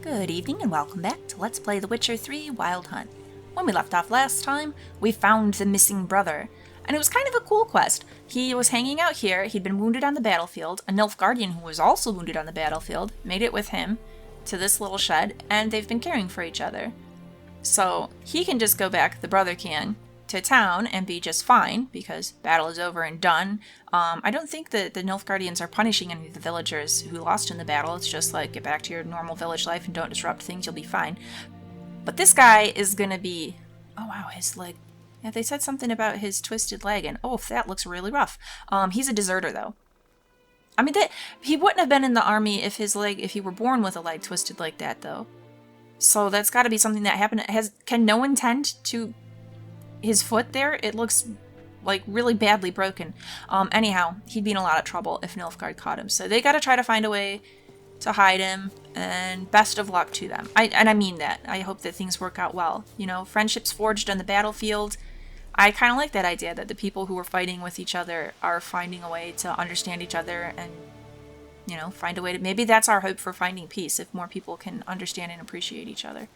Good evening and welcome back to Let's Play The Witcher 3 Wild Hunt. When we left off last time, we found the missing brother, and it was kind of a cool quest. He was hanging out here, he'd been wounded on the battlefield, a Nilfgaardian who was also wounded on the battlefield made it with him to this little shed, and they've been caring for each other. So he can just go back, the brother can, to town and be just fine, because battle is over and done. I don't think that the Nilfgaardians are punishing any of the villagers who lost in the battle. It's just like, get back to your normal village life and don't disrupt things, you'll be fine. But this guy is gonna be... Oh wow, his leg... Yeah, they said something about his twisted leg, and oh, that looks really rough. He's a deserter, though. I mean, he wouldn't have been in the army if he were born with a leg twisted like that, though. So that's gotta be something that happened. Can no one tend to his foot there? It looks like really badly broken. Anyhow, he'd be in a lot of trouble if Nilfgaard caught him. So they gotta try to find a way to hide him, and best of luck to them. And I mean that. I hope that things work out well. You know, friendships forged on the battlefield. I kind of like that idea that the people who are fighting with each other are finding a way to understand each other and, you know, find a way to... Maybe that's our hope for finding peace, if more people can understand and appreciate each other.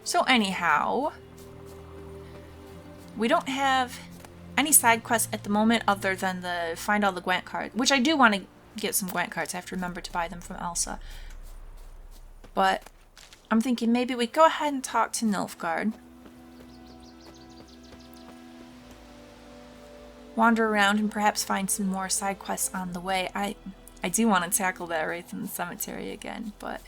So anyhow... We don't have any side quests at the moment other than the find all the Gwent cards, which I do want to get some Gwent cards. I have to remember to buy them from Elsa. But I'm thinking maybe we go ahead and talk to Nilfgaard. Wander around and perhaps find some more side quests on the way. I do want to tackle that Wraith in the cemetery again, but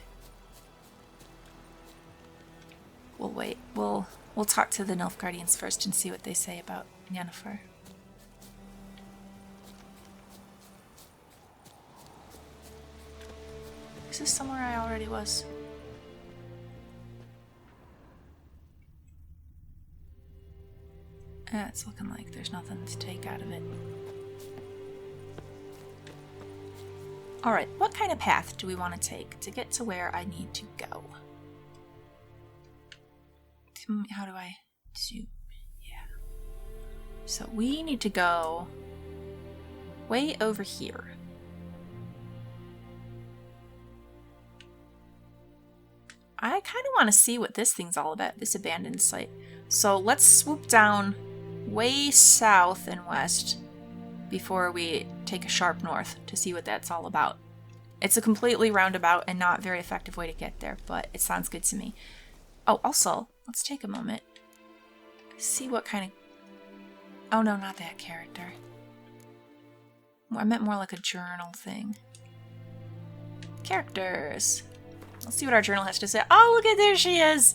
we'll wait. We'll talk to the Nilfgaardians first and see what they say about Yennefer. Is this somewhere I already was? It's looking like there's nothing to take out of it. Alright, what kind of path do we want to take to get to where I need to go? How do I zoom? Yeah. So we need to go way over here. I kind of want to see what this thing's all about, this abandoned site. So let's swoop down way south and west before we take a sharp north to see what that's all about. It's a completely roundabout and not very effective way to get there, but it sounds good to me. Oh, also, let's take a moment. See what kind of... Oh no, not that character. I meant more like a journal thing. Characters. Let's see what our journal has to say. Oh, look at there she is!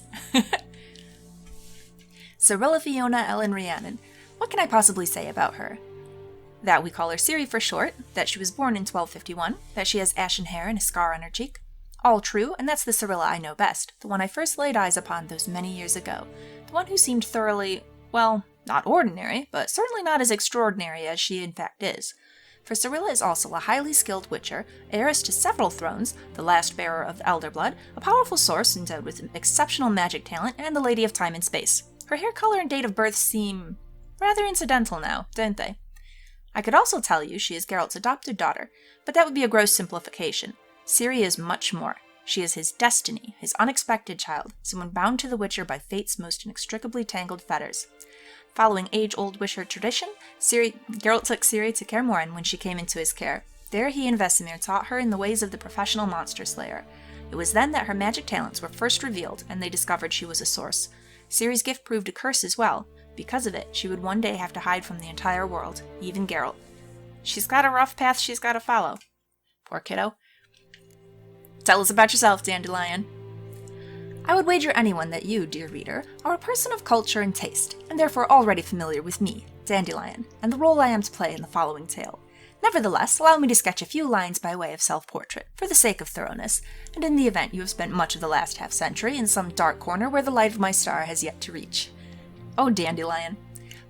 Cirilla Fiona Ellen Rhiannon. What can I possibly say about her? That we call her Ciri for short, that she was born in 1251, that she has ashen hair and a scar on her cheek. All true, and that's the Cirilla I know best, the one I first laid eyes upon those many years ago. The one who seemed thoroughly, well, not ordinary, but certainly not as extraordinary as she in fact is. For Cirilla is also a highly skilled witcher, heiress to several thrones, the last bearer of elder blood, a powerful source endowed with exceptional magic talent, and the lady of time and space. Her hair color and date of birth seem rather incidental now, don't they? I could also tell you she is Geralt's adopted daughter, but that would be a gross simplification. Ciri is much more. She is his destiny, his unexpected child, someone bound to the Witcher by fate's most inextricably tangled fetters. Following age-old Witcher tradition, Geralt took Ciri to Kaer Morhen when she came into his care. There he and Vesemir taught her in the ways of the professional monster slayer. It was then that her magic talents were first revealed, and they discovered she was a source. Ciri's gift proved a curse as well. Because of it, she would one day have to hide from the entire world, even Geralt. She's got a rough path she's got to follow. Poor kiddo. Tell us about yourself, Dandelion. I would wager anyone that you, dear reader, are a person of culture and taste, and therefore already familiar with me, Dandelion, and the role I am to play in the following tale. Nevertheless, allow me to sketch a few lines by way of self-portrait, for the sake of thoroughness, and in the event you have spent much of the last half-century in some dark corner where the light of my star has yet to reach. Oh, Dandelion.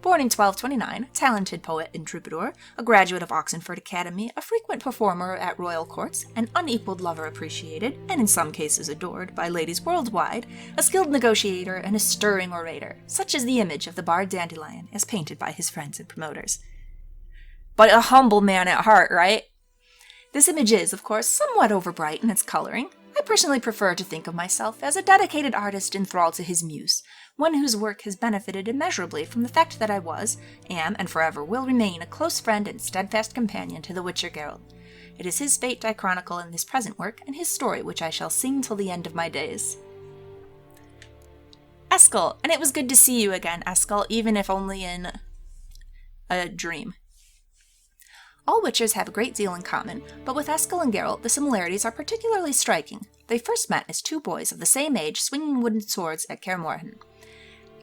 Born in 1229, talented poet and troubadour, a graduate of Oxenford Academy, a frequent performer at royal courts, an unequaled lover appreciated, and in some cases adored, by ladies worldwide, a skilled negotiator and a stirring orator, such is the image of the bard Dandelion as painted by his friends and promoters. But a humble man at heart, right? This image is, of course, somewhat overbright in its coloring, I personally prefer to think of myself as a dedicated artist enthralled to his muse, one whose work has benefited immeasurably from the fact that I was, am, and forever will remain a close friend and steadfast companion to the Witcher Geralt. It is his fate I chronicle in this present work, and his story which I shall sing till the end of my days. Eskel, and it was good to see you again, Eskel, even if only in a dream. All Witchers have a great deal in common, but with Eskel and Geralt, the similarities are particularly striking. They first met as two boys of the same age swinging wooden swords at Kaer Morhen.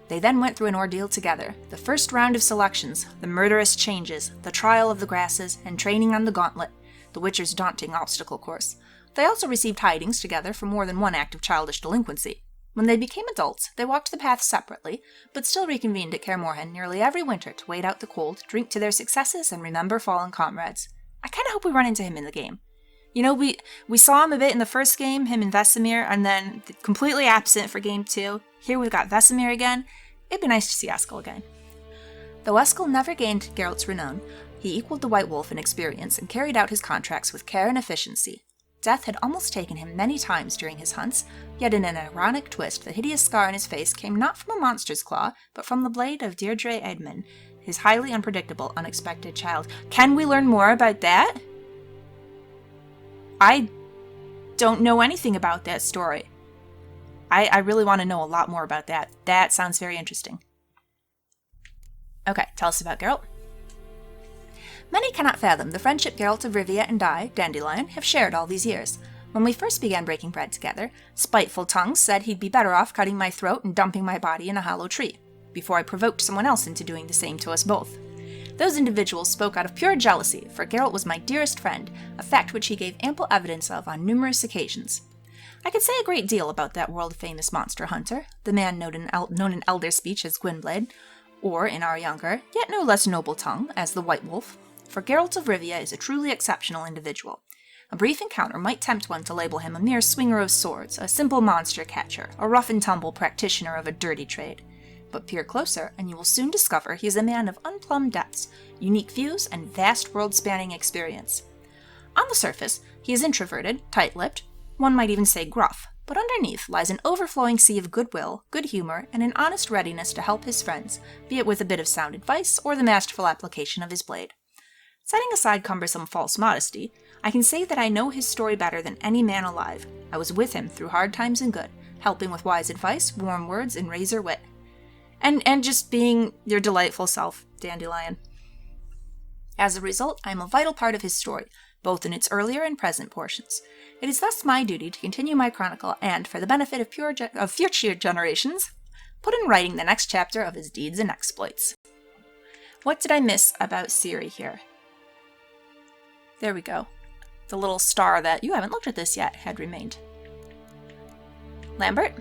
They then went through an ordeal together, the first round of selections, the murderous changes, the trial of the grasses, and training on the gauntlet, the Witcher's daunting obstacle course. They also received hidings together for more than one act of childish delinquency. When they became adults, they walked the path separately, but still reconvened at Kaer Morhen nearly every winter to wait out the cold, drink to their successes, and remember fallen comrades. I kind of hope we run into him in the game. You know, we saw him a bit in the first game, him and Vesemir, and then completely absent for game 2. Here we've got Vesemir again. It'd be nice to see Eskel again. Though Eskel never gained Geralt's renown, he equaled the White Wolf in experience and carried out his contracts with care and efficiency. Death had almost taken him many times during his hunts, yet in an ironic twist, the hideous scar on his face came not from a monster's claw, but from the blade of Deirdre Edmund, his highly unpredictable, unexpected child. Can we learn more about that? I don't know anything about that story. I really want to know a lot more about that. That sounds very interesting. Okay, tell us about Geralt. Many cannot fathom the friendship Geralt of Rivia and I, Dandelion, have shared all these years. When we first began breaking bread together, spiteful tongues said he'd be better off cutting my throat and dumping my body in a hollow tree, before I provoked someone else into doing the same to us both. Those individuals spoke out of pure jealousy, for Geralt was my dearest friend, a fact which he gave ample evidence of on numerous occasions. I could say a great deal about that world-famous monster hunter, the man known in Elder speech as Gwynblade, or in our younger, yet no less noble tongue, as the White Wolf, for Geralt of Rivia is a truly exceptional individual. A brief encounter might tempt one to label him a mere swinger of swords, a simple monster catcher, a rough-and-tumble practitioner of a dirty trade. But peer closer, and you will soon discover he is a man of unplumbed depths, unique views, and vast world-spanning experience. On the surface, he is introverted, tight-lipped, one might even say gruff, but underneath lies an overflowing sea of goodwill, good humor, and an honest readiness to help his friends, be it with a bit of sound advice or the masterful application of his blade. Setting aside cumbersome false modesty, I can say that I know his story better than any man alive. I was with him through hard times and good, helping with wise advice, warm words, and razor wit. And just being your delightful self, Dandelion. As a result, I am a vital part of his story, both in its earlier and present portions. It is thus my duty to continue my chronicle and, for the benefit of future generations, put in writing the next chapter of his deeds and exploits. What did I miss about Ciri here? There we go. The little star that, you haven't looked at this yet, had remained. Lambert?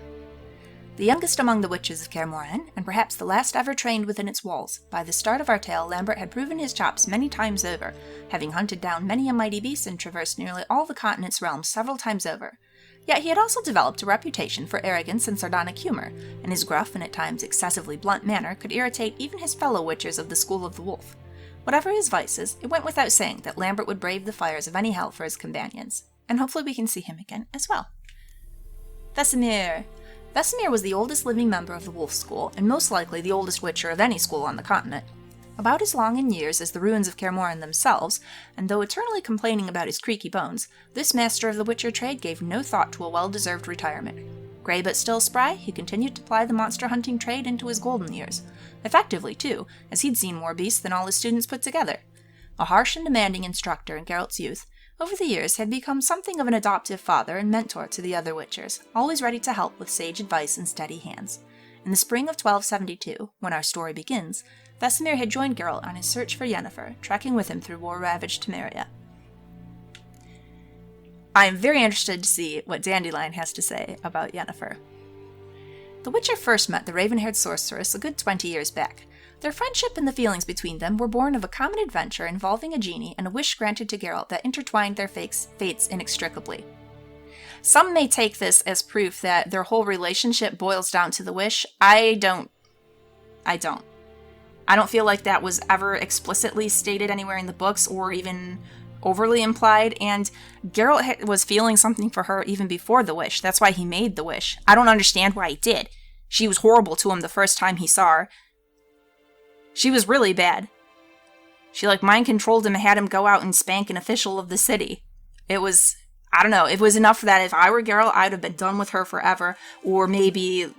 The youngest among the witches of Kaer Morhen, and perhaps the last ever trained within its walls, by the start of our tale Lambert had proven his chops many times over, having hunted down many a mighty beast and traversed nearly all the continent's realms several times over. Yet he had also developed a reputation for arrogance and sardonic humor, and his gruff and at times excessively blunt manner could irritate even his fellow witchers of the School of the Wolf. Whatever his vices, it went without saying that Lambert would brave the fires of any hell for his companions, and hopefully we can see him again as well. Vesemir. Vesemir was the oldest living member of the Wolf School, and most likely the oldest witcher of any school on the continent. About as long in years as the ruins of Kaer Morhen themselves, and though eternally complaining about his creaky bones, this master of the witcher trade gave no thought to a well-deserved retirement. Grey but still spry, he continued to ply the monster-hunting trade into his golden years. Effectively, too, as he'd seen more beasts than all his students put together. A harsh and demanding instructor in Geralt's youth, over the years had become something of an adoptive father and mentor to the other witchers, always ready to help with sage advice and steady hands. In the spring of 1272, when our story begins, Vesemir had joined Geralt on his search for Yennefer, trekking with him through war-ravaged Temeria. I am very interested to see what Dandelion has to say about Yennefer. The Witcher first met the raven-haired sorceress a good 20 years back. Their friendship and the feelings between them were born of a common adventure involving a genie and a wish granted to Geralt that intertwined their fates inextricably. Some may take this as proof that their whole relationship boils down to the wish. I don't feel like that was ever explicitly stated anywhere in the books or even overly implied, and Geralt was feeling something for her even before the wish. That's why he made the wish. I don't understand why he did. She was horrible to him the first time he saw her. She was really bad. She, like, mind-controlled him and had him go out and spank an official of the city. It was, I don't know, it was enough that if I were Geralt, I'd have been done with her forever, or maybe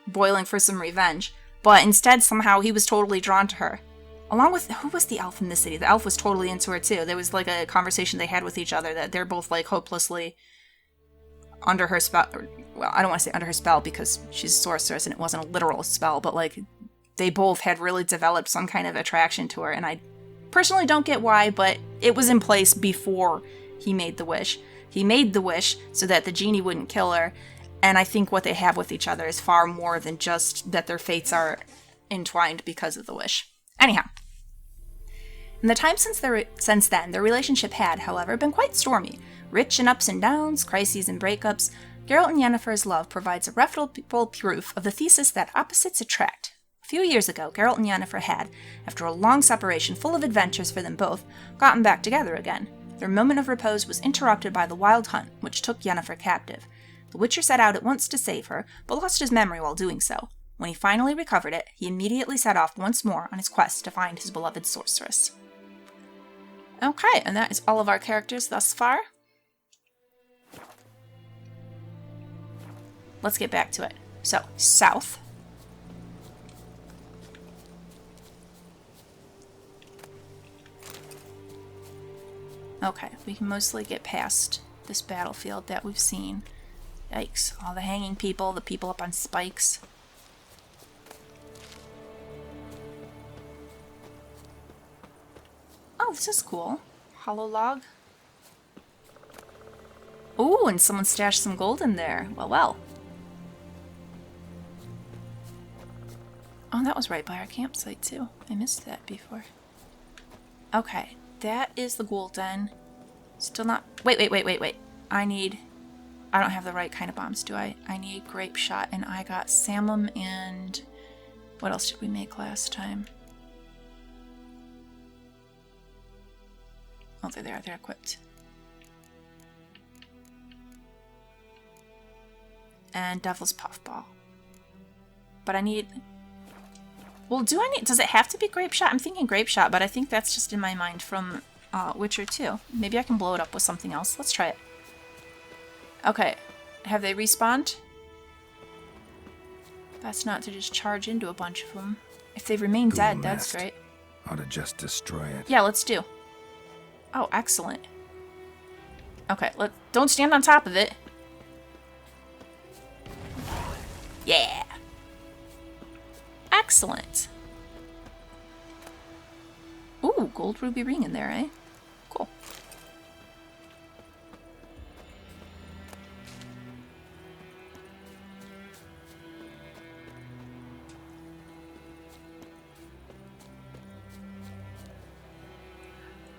boiling for some revenge. But instead, somehow, he was totally drawn to her. Along with, who was the elf in the city? The elf was totally into her, too. There was, like, a conversation they had with each other that they're both, like, hopelessly under her spell. Well, I don't want to say under her spell because she's a sorceress and it wasn't a literal spell, but, like, they both had really developed some kind of attraction to her. And I personally don't get why, but it was in place before he made the wish. He made the wish so that the genie wouldn't kill her. And I think what they have with each other is far more than just that their fates are entwined because of the wish. Anyhow. In the time since then, their relationship had, however, been quite stormy. Rich in ups and downs, crises and breakups, Geralt and Yennefer's love provides irrefutable proof of the thesis that opposites attract. A few years ago, Geralt and Yennefer had, after a long separation full of adventures for them both, gotten back together again. Their moment of repose was interrupted by the wild hunt, which took Yennefer captive. The Witcher set out at once to save her, but lost his memory while doing so. When he finally recovered it, he immediately set off once more on his quest to find his beloved sorceress. Okay, and that is all of our characters thus far. Let's get back to it. So, south. Okay, we can mostly get past this battlefield that we've seen. Yikes, all the hanging people, the people up on spikes. Oh, this is cool. Hollow log. Ooh, and someone stashed some gold in there. Well, well. Oh, that was right by our campsite, too. I missed that before. Okay, that is the ghoul den. Still not... Wait. I don't have the right kind of bombs, do I? I need grape shot, and I got salmon and... What else did we make last time? Oh, they're there. They're equipped. And Devil's Puffball. But I need... Well, does it have to be grape shot? I'm thinking grape shot, but I think that's just in my mind from Witcher 2. Maybe I can blow it up with something else. Let's try it. Okay. Have they respawned? Best not to just charge into a bunch of them. If they remain dead, that's great. Ought to just destroy it. Yeah, let's do. Oh, excellent. Okay, don't stand on top of it. Yeah. Excellent. Ooh, gold ruby ring in there, eh? Cool.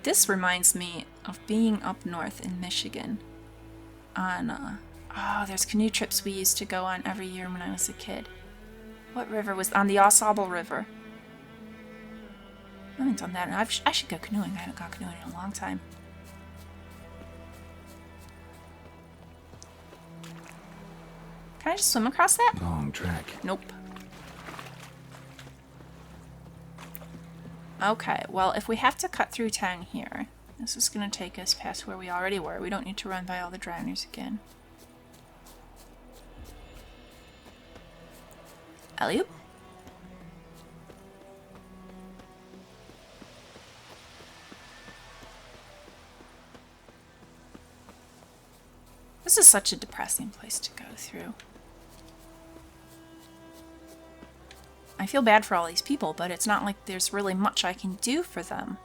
This reminds me of being up north in Michigan on, there's canoe trips we used to go on every year when I was a kid. What river was on the Ausable River? I haven't done that. I should go canoeing. I haven't gone canoeing in a long time. Can I just swim across that? Long track. Nope. Okay, well, if we have to cut through town here, this is going to take us past where we already were. We don't need to run by all the drowners again. Alley-oop. This is such a depressing place to go through. I feel bad for all these people, but it's not like there's really much I can do for them.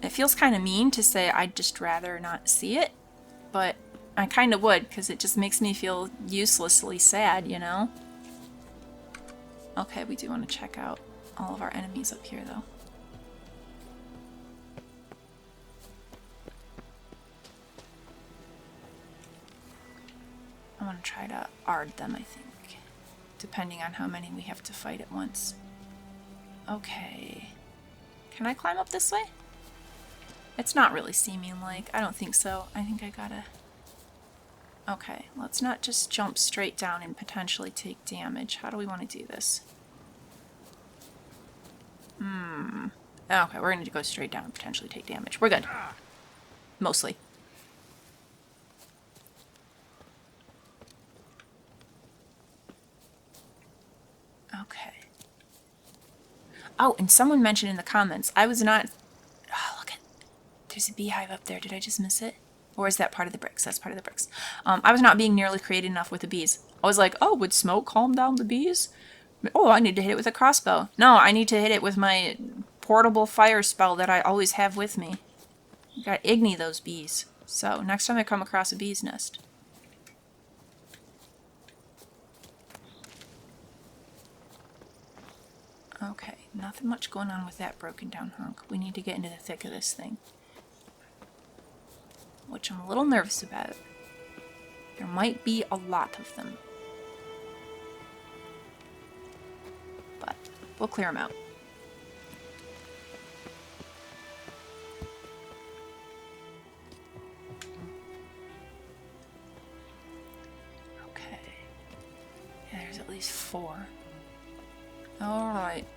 It feels kind of mean to say I'd just rather not see it, but I kind of would, because it just makes me feel uselessly sad, you know? Okay, we do want to check out all of our enemies up here, though. I want to try to ard them, I think, depending on how many we have to fight at once. Okay. Can I climb up this way? It's not really seeming like. I don't think so. I think I gotta... Okay, let's not just jump straight down and potentially take damage. How do we want to do this? Okay, we're going to go straight down and potentially take damage. We're good. Mostly. Okay. Oh, and someone mentioned in the comments, I was not... Oh, look at... There's a beehive up there. Did I just miss it? Or is that part of the bricks? That's part of the bricks. I was not being nearly creative enough with the bees. I was like, oh, would smoke calm down the bees? Oh, I need to hit it with a crossbow. No, I need to hit it with my portable fire spell that I always have with me. Gotta igni those bees. So, next time I come across a bee's nest. Okay, nothing much going on with that broken down hunk. We need to get into the thick of this thing. Which I'm a little nervous about. There might be a lot of them. But we'll clear them out. Okay. Yeah, there's at least 4. Alright.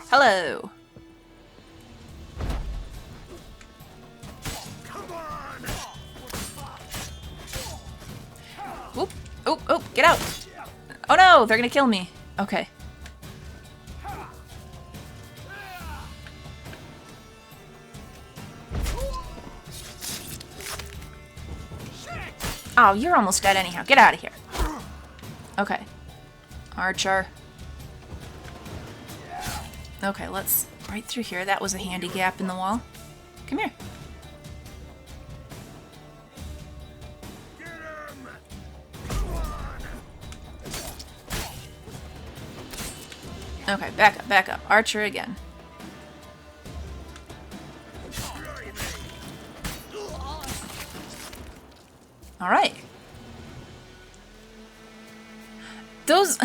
Hello! Whoop! Oh, oh, get out! Oh no, they're gonna kill me. Okay. Oh, you're almost dead anyhow. Get out of here. Okay. Archer. Okay, let's... Right through here. That was a handy gap in the wall. Come here. Okay, back up, back up. Archer again. Alright. Those...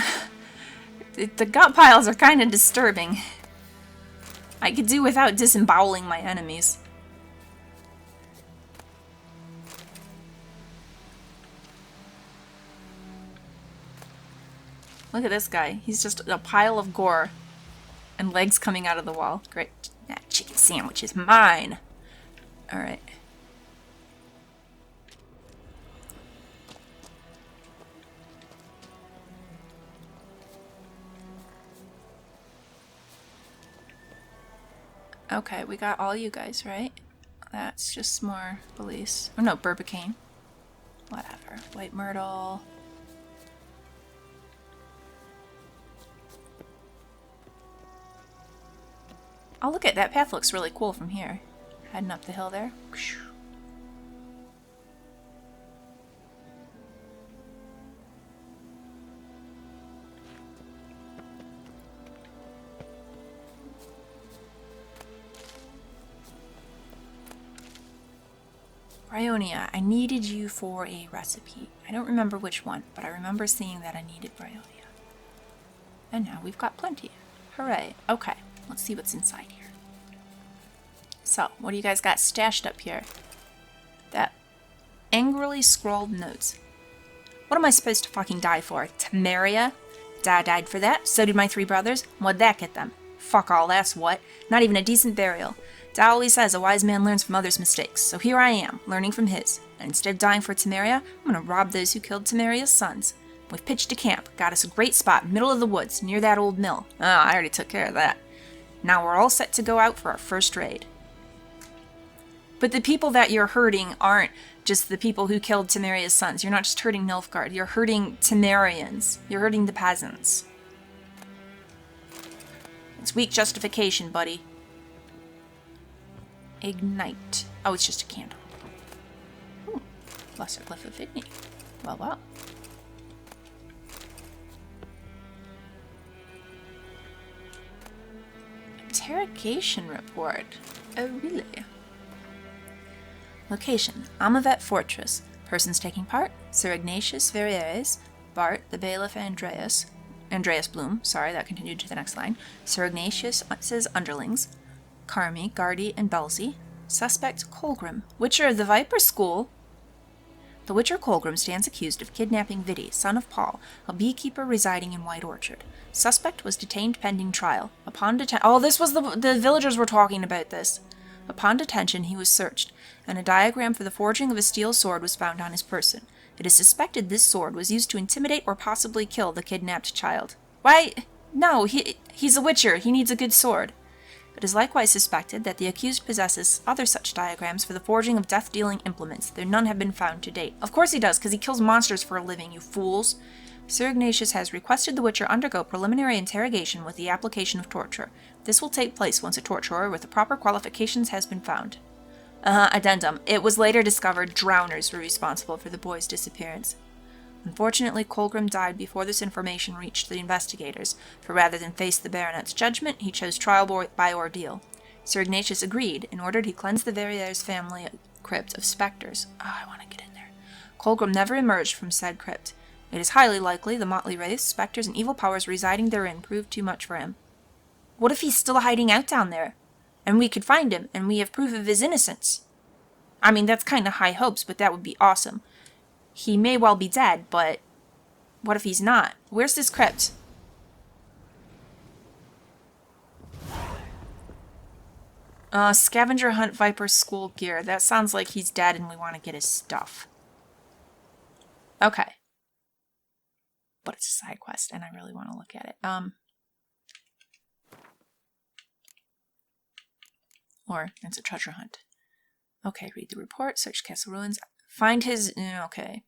the gut piles are kind of disturbing. I could do without disemboweling my enemies. Look at this guy. He's just a pile of gore. And legs coming out of the wall. Great. That chicken sandwich is mine. Alright. Okay, we got all you guys, right? That's just more police. Oh no, Burbicane. Whatever. White Myrtle. Oh, look at that path. Looks really cool from here. Heading up the hill there. Bryonia, I needed you for a recipe. I don't remember which one, but I remember seeing that I needed Bryonia. And now we've got plenty. Hooray. Okay, let's see what's inside here. So, what do you guys got stashed up here? That angrily scrawled notes. What am I supposed to fucking die for? Temeria? Da died for that. So did my 3 brothers. What'd that get them? Fuck all, that's what. Not even a decent burial. Da always says a wise man learns from others' mistakes. So here I am, learning from his. And instead of dying for Temeria, I'm gonna rob those who killed Temeria's sons. We've pitched a camp. Got us a great spot, middle of the woods, near that old mill. Oh, I already took care of that. Now we're all set to go out for our first raid. But the people that you're hurting aren't just the people who killed Temeria's sons. You're not just hurting Nilfgaard. You're hurting Temerians. You're hurting the peasants. It's weak justification, buddy. Ignite. Oh, it's just a candle. Ooh, Lesser Glyph of Igni. Well, well. Interrogation report. Oh, really? Location, Amavet Fortress. Persons taking part, Sir Ignatius Verrieres, Bart, the Bailiff Andreas, Andreas Bloom, sorry, that continued to the next line. Sir Ignatius's underlings, Carmi, Gardy, and Belzy. Suspect Colgrim. Witcher of the Viper School. The Witcher Colgrim stands accused of kidnapping Vidi, son of Paul, a beekeeper residing in White Orchard. Suspect was detained pending trial. Upon detention... Oh, this was the villagers were talking about this. Upon detention, he was searched, and a diagram for the forging of a steel sword was found on his person. It is suspected this sword was used to intimidate or possibly kill the kidnapped child. Why? No, he's a witcher. He needs a good sword. It is likewise suspected that the accused possesses other such diagrams for the forging of death-dealing implements, though none have been found to date. Of course he does, because he kills monsters for a living, you fools. Sir Ignatius has requested the Witcher undergo preliminary interrogation with the application of torture. This will take place once a torturer with the proper qualifications has been found. Addendum. It was later discovered drowners were responsible for the boy's disappearance. Unfortunately, Colgrim died before this information reached the investigators, for rather than face the baronet's judgment, he chose trial by ordeal. Sir Ignatius agreed, and ordered he cleanse the Verrier's family crypt of spectres. I want to get in there. Colgrim never emerged from said crypt. It is highly likely the motley wraiths, spectres, and evil powers residing therein proved too much for him. What if he's still hiding out down there? And we could find him, and we have proof of his innocence. I mean, that's kind of high hopes, but that would be awesome. He may well be dead, but what if he's not? Where's this crypt? Scavenger hunt Viper school gear. That sounds like he's dead and we want to get his stuff. Okay. But it's a side quest and I really want to look at it. Or it's a treasure hunt. Okay, read the report, search castle ruins, find his... Okay.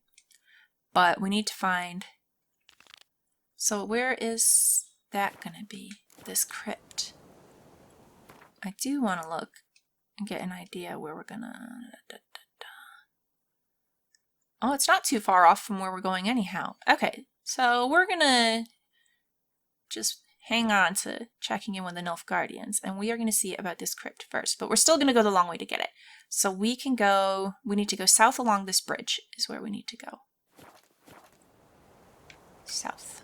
But we need to find... So where is that going to be? This crypt. I do want to look and get an idea where we're going to... Oh, it's not too far off from where we're going anyhow. Okay, so we're going to just hang on to checking in with the Nilfgaardians, and we are going to see about this crypt first, but we're still going to go the long way to get it. So we can go, we need to go south along this bridge is where we need to go. South.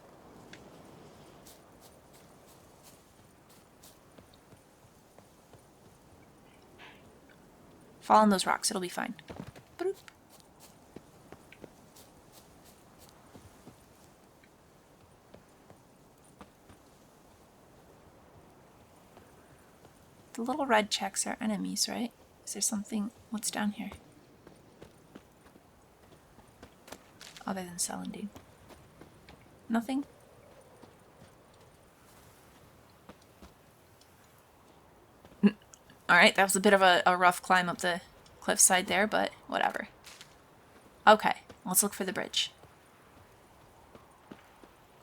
Fall on those rocks, it'll be fine. Boop. The little red checks are enemies, right? Is there something... What's down here? Other than Celandine. Nothing? Alright, that was a bit of a rough climb up the cliffside there, but whatever. Okay, let's look for the bridge.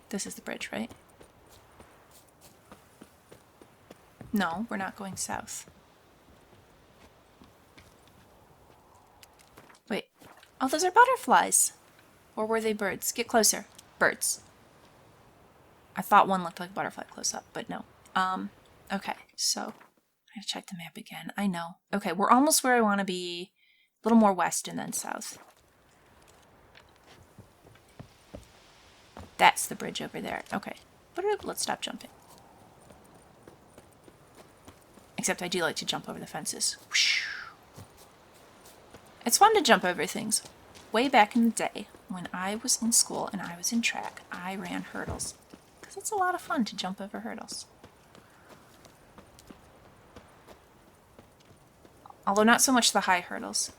This is the bridge, right? No, we're not going south. Wait. Oh, those are butterflies. Or were they birds? Get closer. Birds. I thought one looked like a butterfly close up, but no. Okay, so I gotta check the map again. I know. Okay, we're almost where I want to be. A little more west and then south. That's the bridge over there. Okay. Let's stop jumping. Except I do like to jump over the fences. It's fun to jump over things. Way back in the day, when I was in school and I was in track, I ran hurdles. Because it's a lot of fun to jump over hurdles. Although not so much the high hurdles.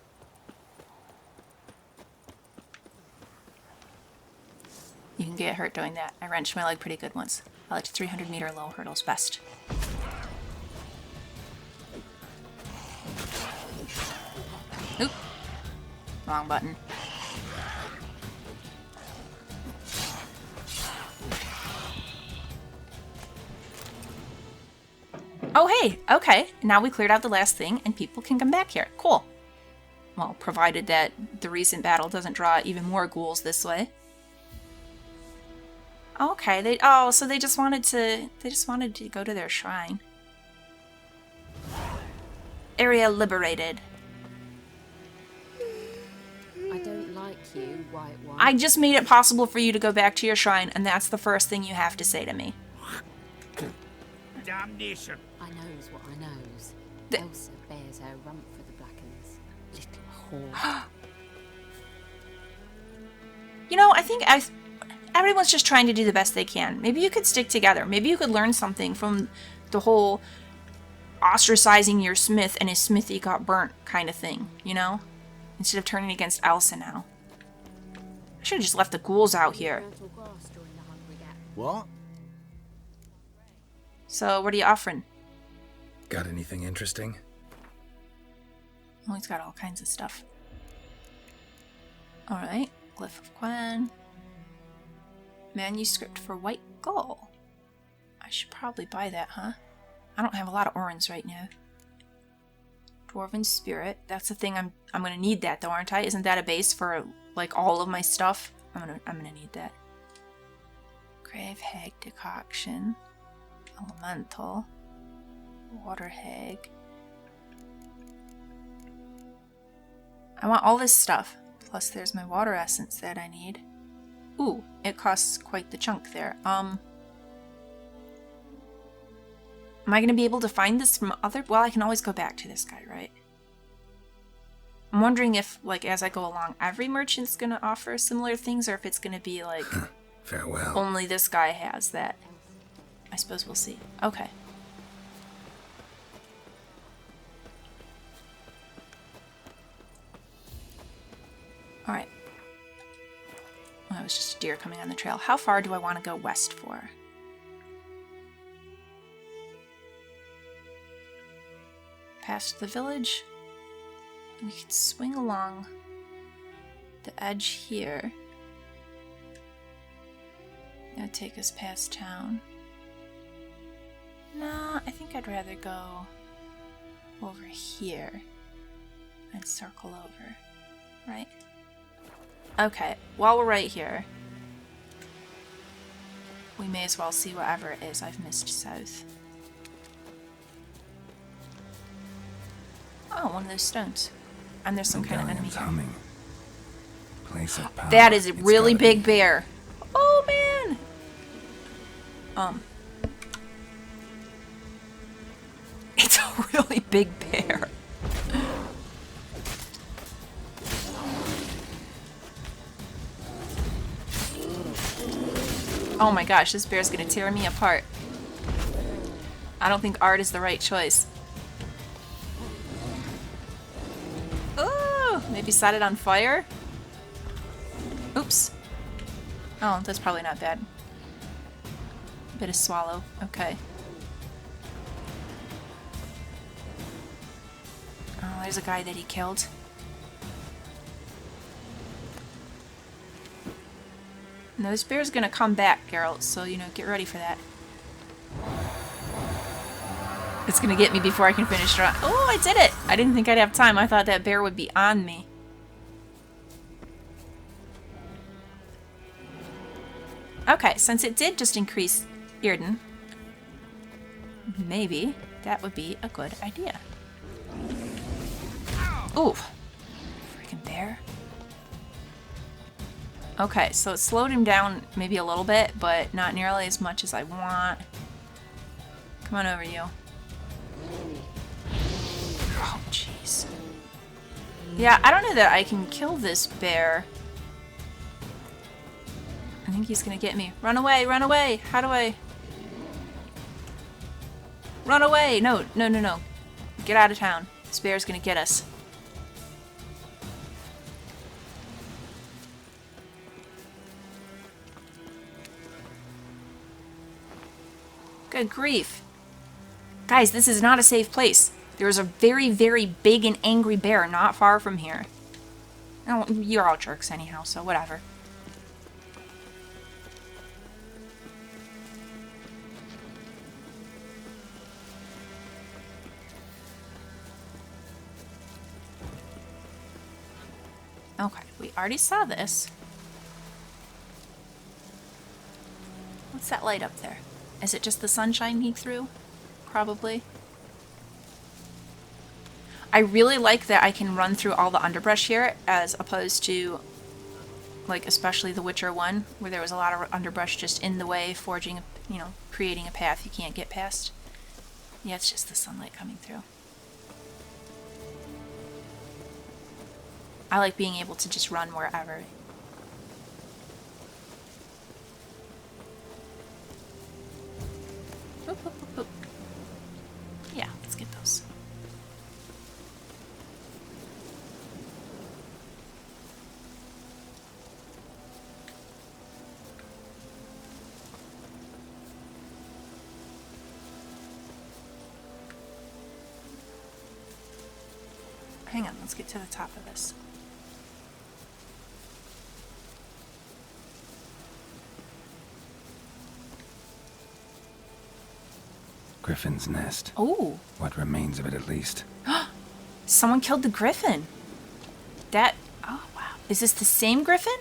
You can get hurt doing that. I wrenched my leg pretty good once. I liked 300-meter low hurdles best. Oop. Wrong button. Oh, hey! Okay, now we cleared out the last thing, and people can come back here. Cool. Well, provided that the recent battle doesn't draw even more ghouls this way. Okay, so they just wanted to go to their shrine. Area liberated. I don't like you, White One. I just made it possible for you to go back to your shrine, and that's the first thing you have to say to me. Damnation. I knows what I knows. The- Elsa bears her rump for the Blackens. Little whore. You know, I think everyone's just trying to do the best they can. Maybe you could stick together. Maybe you could learn something from the whole ostracizing your smith and his smithy got burnt kind of thing, you know? Instead of turning against Elsa now. I should have just left the ghouls out here. What? So, what are you offering? Got anything interesting? Oh, he's got all kinds of stuff. Alright. Glyph of Gwen. Manuscript for White Gull. I should probably buy that, huh? I don't have a lot of orans right now. Dwarven Spirit. That's the thing I'm gonna need that though, aren't I? Isn't that a base for like all of my stuff? I'm gonna need that. Grave Hag Decoction. Elemental. Water Hag. I want all this stuff. Plus there's my water essence that I need. Ooh, it costs quite the chunk there. Am I going to be able to find this from other... Well, I can always go back to this guy, right? I'm wondering if, like, as I go along, every merchant's going to offer similar things, or if it's going to be, like... Farewell. Only this guy has that. I suppose we'll see. Okay. Alright. Well, that was just a deer coming on the trail. How far do I want to go west for? Past the village? We could swing along the edge here. That'd take us past town. Nah, I think I'd rather go over here and circle over, right? Okay, while we're right here, we may as well see whatever it is I've missed south. Oh, one of those stones. And there's some kind of enemy here. Humming. Place of power. That is a It's really gotta big be. bear. Oh, man! It's a really big bear. Oh my gosh, this bear's gonna tear me apart. I don't think art is the right choice. Oh, maybe set it on fire? Oops. Oh, that's probably not bad. Bit of swallow. Okay. Oh, there's a guy that he killed. And those bears gonna come back, Geralt, so, you know, get ready for that. It's gonna get me before I can finish the run. Oh, I did it! I didn't think I'd have time. I thought that bear would be on me. Okay, since it did just increase Yrden, maybe that would be a good idea. Ooh. Freaking bear. Okay, so it slowed him down maybe a little bit, but not nearly as much as I want. Come on over, you. Oh, jeez. Yeah, I don't know that I can kill this bear. I think he's gonna get me. Run away, run away! How do I... Run away! No, no, no, no. Get out of town. This bear's gonna get us. Good grief. Guys, this is not a safe place. There's a very, very big and angry bear not far from here. Oh, you're all jerks anyhow, so whatever. Okay, we already saw this. What's that light up there? Is it just the sun shining through? Probably. I really like that I can run through all the underbrush here as opposed to Like, especially The Witcher 1, where there was a lot of underbrush just in the way, forging, you know, creating a path you can't get past. Yeah, it's just the sunlight coming through. I like being able to just run wherever. Oop, oop, oop, oop. Yeah, let's get those. Hang on, let's get to the top of this. Griffin's nest. Oh! What remains of it, at least. Someone killed the griffin! That... Oh, wow. Is this the same griffin?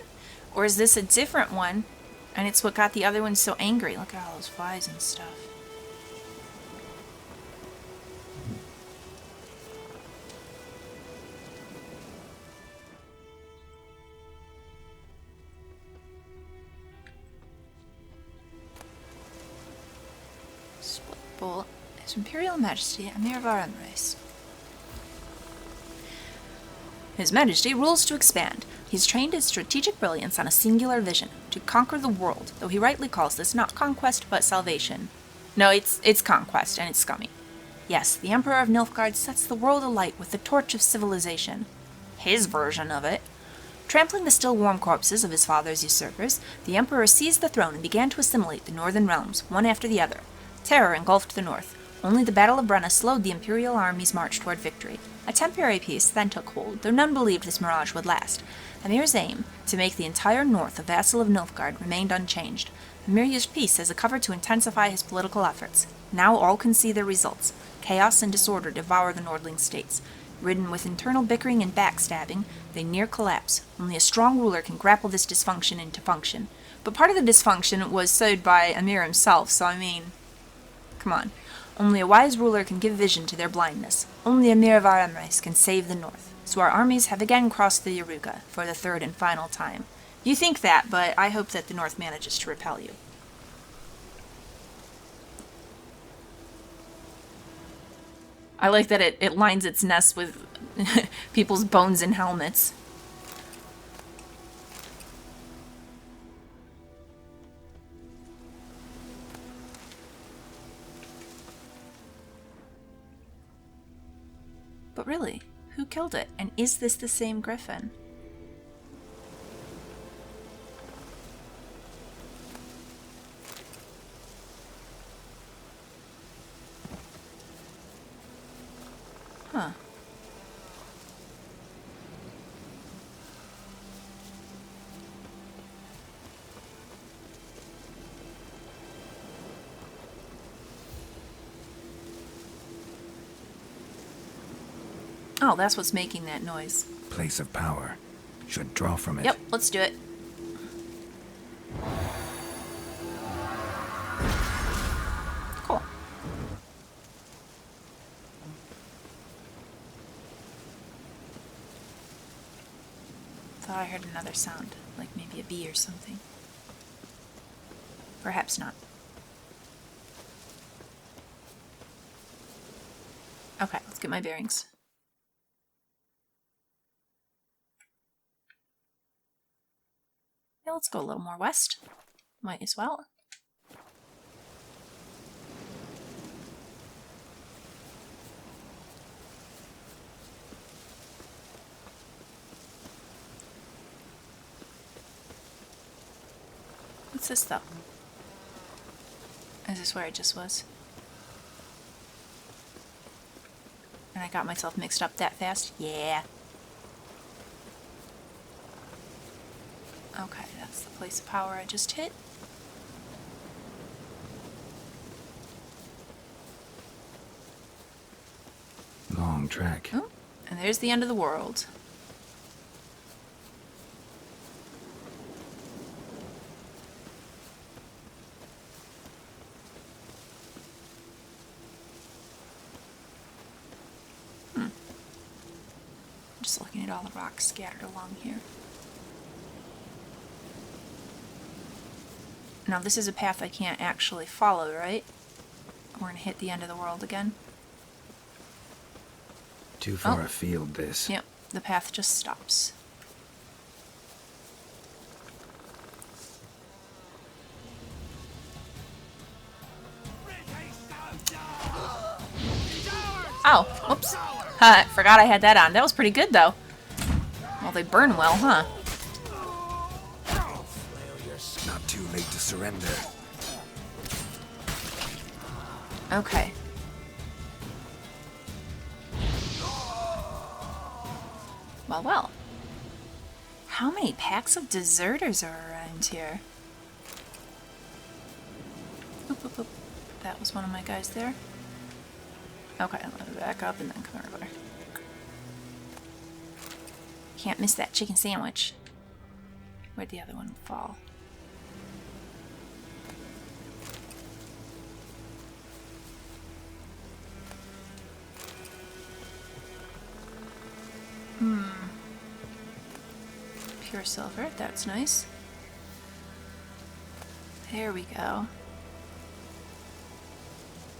Or is this a different one? And it's what got the other one so angry. Look at all those flies and stuff. Split bowl. His Imperial Majesty, Emir of our race. His Majesty rules to expand. He's trained his strategic brilliance on a singular vision, to conquer the world, though he rightly calls this not conquest, but salvation. No, it's conquest, and it's scummy. Yes, the Emperor of Nilfgaard sets the world alight with the torch of civilization. His version of it. Trampling the still warm corpses of his father's usurpers, the Emperor seized the throne and began to assimilate the northern realms, one after the other. Terror engulfed the north. Only the Battle of Brenna slowed the Imperial army's march toward victory. A temporary peace then took hold, though none believed this mirage would last. Emir's aim, to make the entire north a vassal of Nilfgaard, remained unchanged. Emir used peace as a cover to intensify his political efforts. Now all can see their results. Chaos and disorder devour the Nordling states. Ridden with internal bickering and backstabbing, they near collapse. Only a strong ruler can grapple this dysfunction into function. But part of the dysfunction was sowed by Emir himself, so I mean... Come on. Only a wise ruler can give vision to their blindness. Only Emir of our race can save the north. So our armies have again crossed the Yaruga for the third and final time. You think that, but I hope that the north manages to repel you. I like that it lines its nest with people's bones and helmets. But really, who killed it? And is this the same griffin? Huh. Oh, that's what's making that noise. Place of power. Should draw from it. Yep, let's do it. Cool. Thought I heard another sound, like maybe a bee or something. Perhaps not. Okay, let's get my bearings. Yeah, let's go a little more west. Might as well. What's this though? Is this where I just was? And I got myself mixed up that fast? Yeah. Okay, that's the place of power I just hit. Long trek. Oh, and there's the end of the world. Just looking at all the rocks scattered along here. Now this is a path I can't actually follow, right? We're gonna hit the end of the world again. Too far afield, this. Yep, the path just stops. Oh, oops. Forgot I had that on. That was pretty good, though. Well, they burn well, huh? Not too late to surrender. Okay. Well, well. How many packs of deserters are around here? Oop, oop, oop. That was one of my guys there. Okay, let me back up and then come over. Can't miss that chicken sandwich. Where'd the other one fall? Pure silver, that's nice. There we go.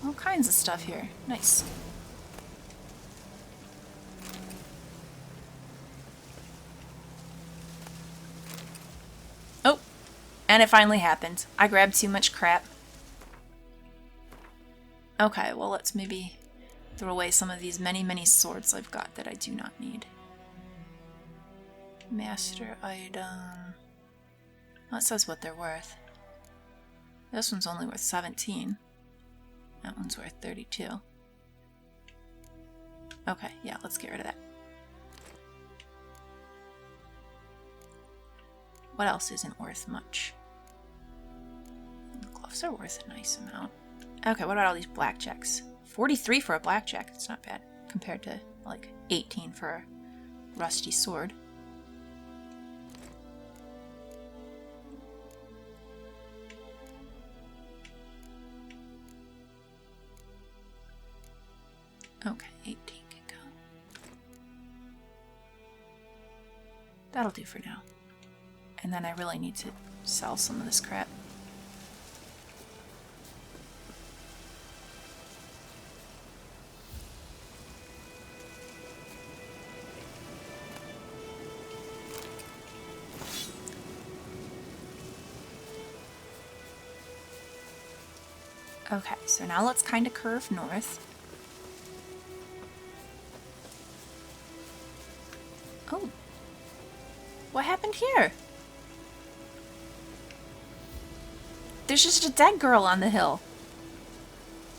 All kinds of stuff here. Nice. Oh, and it finally happened. I grabbed too much crap. Okay, well let's maybe throw away some of these many, many swords I've got that I do not need. Master item. Well, it says what they're worth. This one's only worth 17. That one's worth 32. Okay, yeah, let's get rid of that. What else isn't worth much? The gloves are worth a nice amount. Okay, what about all these blackjacks? 43 for a blackjack, that's not bad. Compared to, like, 18 for a rusty sword. Okay, 18 can go. That'll do for now. And then I really need to sell some of this crap. Okay, so now let's kind of curve north. Oh. What happened here? There's just a dead girl on the hill.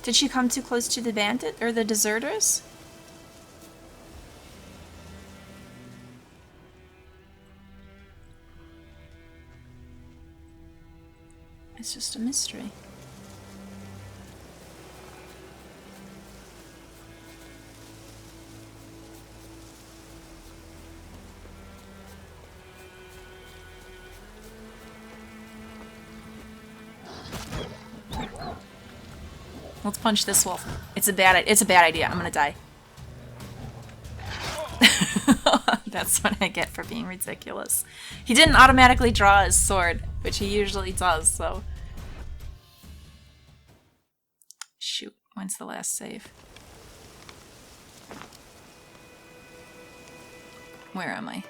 Did she come too close to the bandit or the deserters? It's just a mystery. Let's punch this wolf. It's a bad idea. I'm gonna die. That's what I get for being ridiculous. He didn't automatically draw his sword, which he usually does, so. Shoot, when's the last save? Where am I?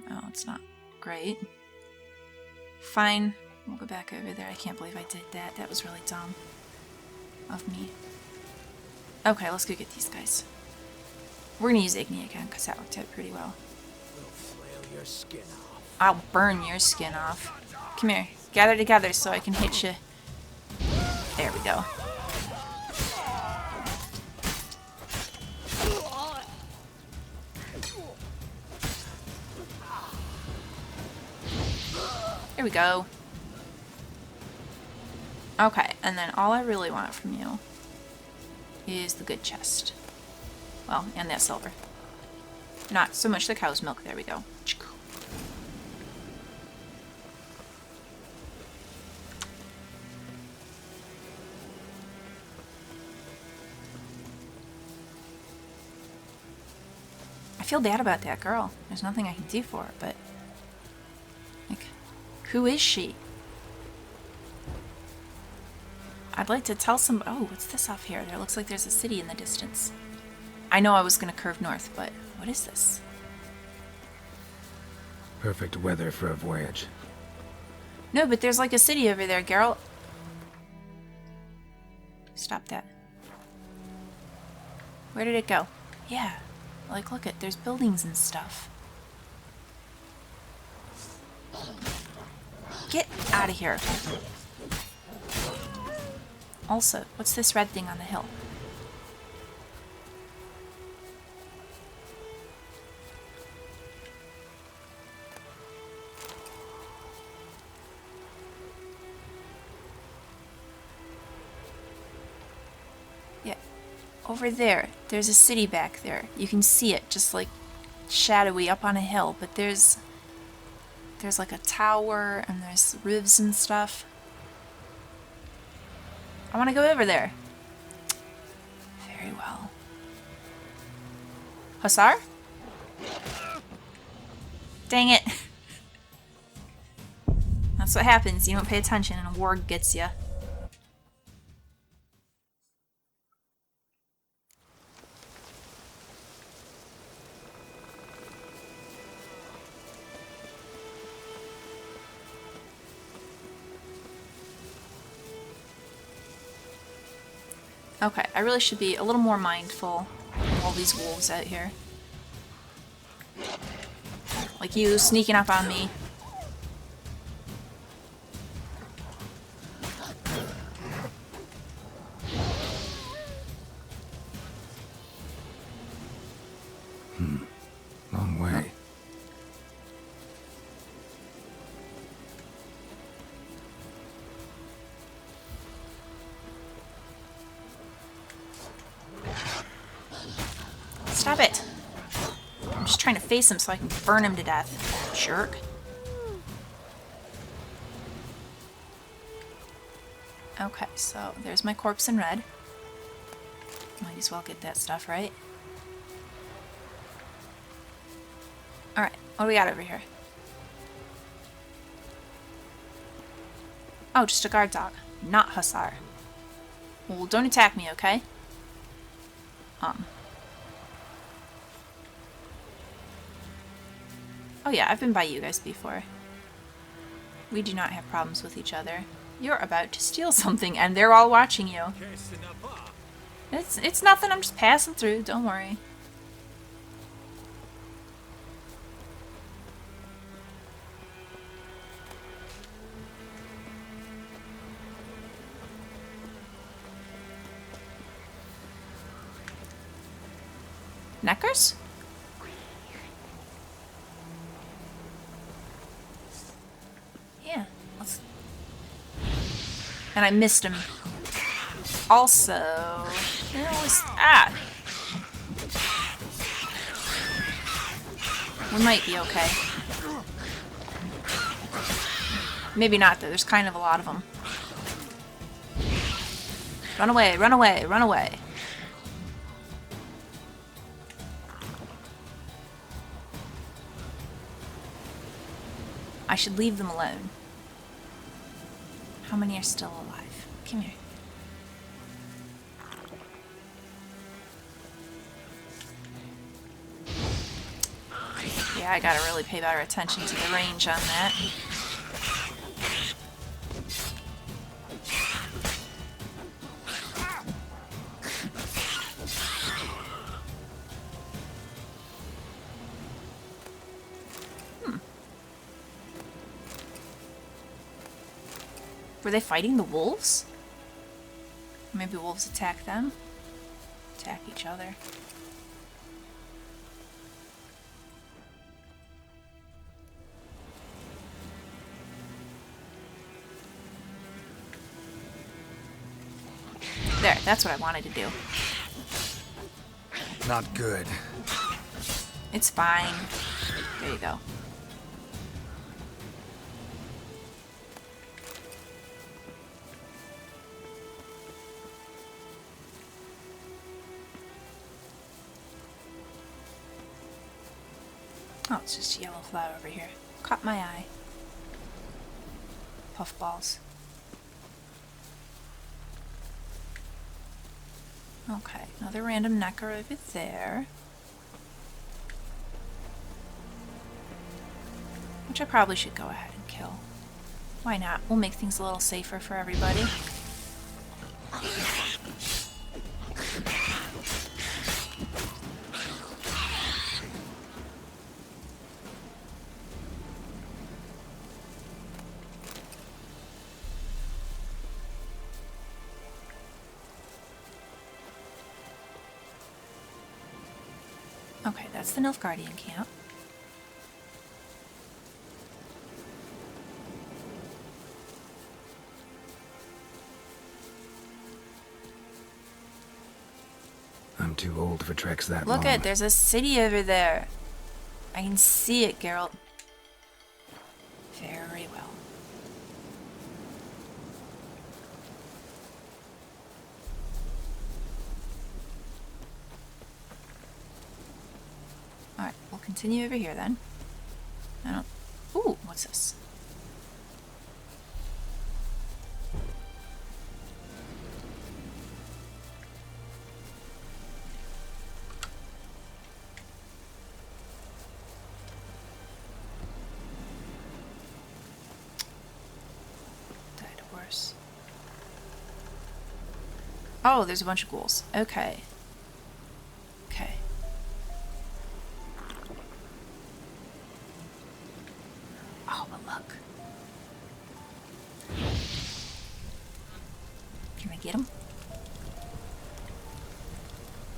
Oh, it's not great. Fine. We'll go back over there. I can't believe I did that. That was really dumb of me. Okay, let's go get these guys. We're gonna use Igni again, because that worked out pretty well. Your skin off. I'll burn your skin off. Come here. Gather together so I can hit you. There we go. There we go. Okay, and then all I really want from you is the good chest. Well, and that silver. Not so much the cow's milk. There we go. I feel bad about that girl. There's nothing I can do for her, but Who is she? I'd like to tell some. Oh, what's this off here? There looks like there's a city in the distance. I know I was gonna curve north, but what is this? Perfect weather for a voyage. No, but there's like a city over there, Geralt. Stop that. Where did it go? Yeah. Like, look at, there's buildings and stuff. Get out of here. Also, what's this red thing on the hill? Yeah, over there. There's a city back there. You can see it, just like shadowy up on a hill, but there's like a tower and there's roofs and stuff. I want to go over there. Very well. Hussar? Dang it. That's what happens. You don't pay attention and a warg gets you. Okay, I really should be a little more mindful of all these wolves out here. Like you sneaking up on me. Long way. Stop it! I'm just trying to face him so I can burn him to death. Jerk. Okay, so there's my corpse in red. Might as well get that stuff, right? Alright, what do we got over here? Oh, just a guard dog. Not Hussar. Well, don't attack me, okay? Oh yeah, I've been by you guys before. We do not have problems with each other. You're about to steal something and they're all watching you. It's nothing, I'm just passing through, don't worry. Neckers? Yeah. And I missed him. Also, we might be okay. Maybe not though, there's kind of a lot of them. Run away, run away, run away. I should leave them alone. How many are still alive? Come here. Yeah, I gotta really pay better attention to the range on that. Were they fighting the wolves? Maybe wolves attack them? Attack each other. There, that's what I wanted to do. Not good. It's fine. There you go. Oh, it's just a yellow flower over here. Caught my eye. puffballs. Okay, another random necker over there. Which I probably should go ahead and kill. Why not? We'll make things a little safer for everybody. Okay, that's the Nilfgaardian camp. I'm too old for treks that long. Look at, there's a city over there. I can see it, Geralt. Very well. Alright, we'll continue over here then. I don't... Ooh, what's this? Died horse. Oh, there's a bunch of ghouls. Okay. Okay. Oh, but look. Can I get him?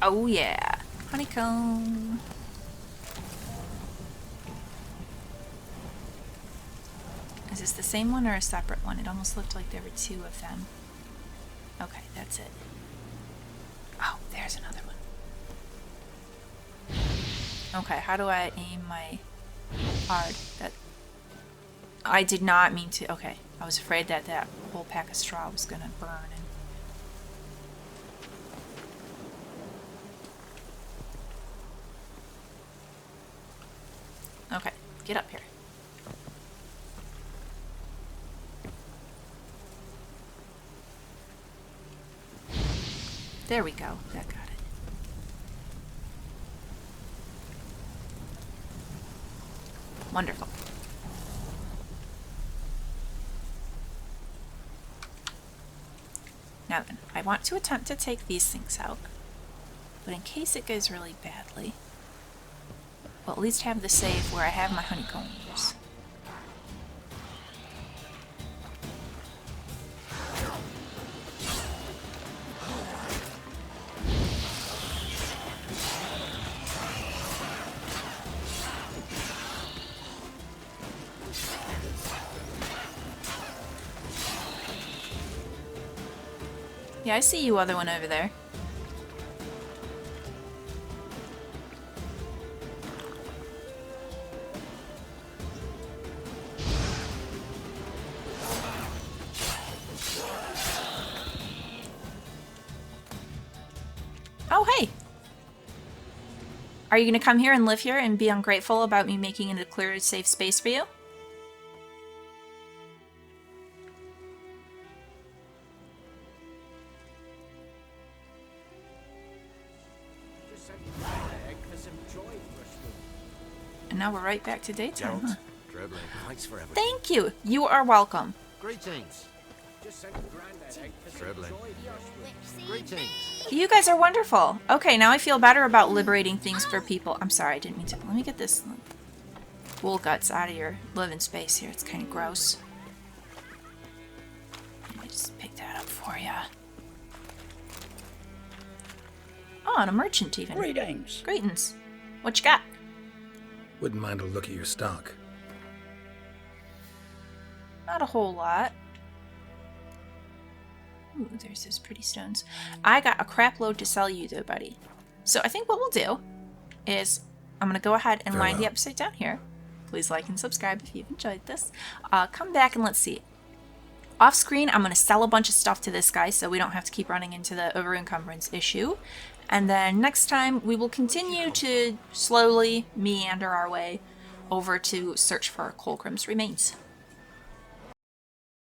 Oh, yeah. Honeycomb. Is this the same one or a separate one? It almost looked like there were two of them. Okay, that's it. Oh, there's another one. Okay, how do I aim my hard? That I did not mean to. Okay, I was afraid that that whole pack of straw was gonna burn. Okay, get up here. There we go. That got it. Wonderful. Now then, I want to attempt to take these things out, but in case it goes really badly, we'll at least have the save where I have my honeycombs. Yeah, I see you, other one over there. Oh, hey! Are you gonna come here and live here and be ungrateful about me making it a clear, safe space for you? And now we're right back to daytime, huh? Thanks for everything. Thank you! You are welcome. Greetings. Dribbling. Greetings. You guys are wonderful. Okay, now I feel better about liberating things for people. I'm sorry, I didn't mean to. Let me get this wool guts out of your living space here. It's kind of gross. Let me just pick that up for you. Oh, and a merchant even. Greetings. Greetings. What you got? Wouldn't mind a look at your stock. Not a whole lot. Ooh, there's those pretty stones. I got a crap load to sell you though, buddy. So I think what we'll do is I'm going to go ahead and wind the episode down here. Please like and subscribe if you've enjoyed this. Come back and let's see. Off screen, I'm going to sell a bunch of stuff to this guy so we don't have to keep running into the over encumbrance issue. And then next time we will continue to slowly meander our way over to search for Colgrim's remains.